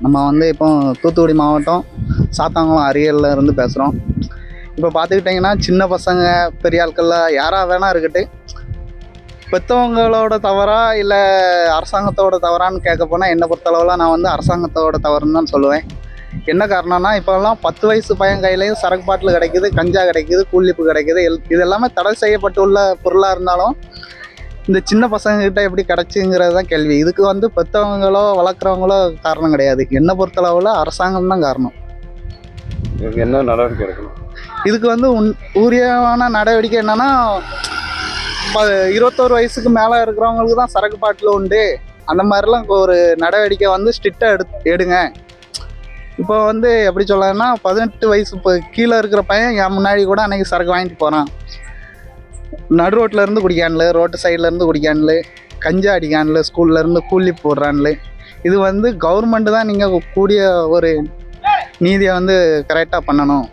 நம்ம வந்து இப்போ தூத்துக்குடி மாவட்டம் சாத்தாங்குளம் அரியல்ல இருந்து பேசுகிறோம். இப்போ பார்த்துக்கிட்டிங்கன்னா சின்ன பசங்க பெரிய ஆட்களில் யாராக வேணா இருக்கட்டும், பெற்றவங்களோட தவறா இல்லை அரசாங்கத்தோட தவறான்னு கேட்க போனால் என்னை பொறுத்தளவில் நான் வந்து அரசாங்கத்தோட தவறுன்னு தான் சொல்லுவேன். என்ன காரணம்னா இப்போல்லாம் 10 வயசு பையன் கையிலையும் சரக்கு பாட்டில் கிடைக்குது, கஞ்சா கிடைக்குது, கூலிப்பு கிடைக்குது. இது எல்லாமே தடை செய்யப்பட்டுள்ள பொருளாக இருந்தாலும் இந்த சின்ன பசங்கக்கிட்ட எப்படி கிடச்சிங்கிறது தான் கேள்வி. இதுக்கு வந்து பெற்றவங்களோ வளர்க்குறவங்களோ காரணம் கிடையாது. என்னை பொறுத்தளவில் அரசாங்கம் தான் காரணம். இதுக்கு என்ன நடவடிக்கை எடுக்கணும்? இதுக்கு வந்து உரியமான நடவடிக்கை என்னன்னா, 21 வயசுக்கு மேலே இருக்கிறவங்களுக்கு தான் சரக்கு பாட்டில் உண்டு, அந்த மாதிரிலாம் ஒரு நடவடிக்கை வந்து ஸ்ட்ரிக்டாக எடுங்க. இப்போ வந்து எப்படி சொல்லலாம்னா 18 வயசு இப்போ கீழே இருக்கிற பையன் என் முன்னாடி கூட அன்றைக்கி சரக்கு வாங்கிட்டு போகிறான். நடு ரோட்டில் குடிக்கான்ல, ரோட்டு சைட்லேருந்து குடிக்கான்ல, கஞ்சா அடிக்கான்ல, ஸ்கூல்லேருந்து கூலி போடுறான்ல. இது வந்து கவர்மெண்ட்டு தான் நீங்கள் கூடிய ஒரு நீதியை வந்து கரெக்டாக பண்ணணும்.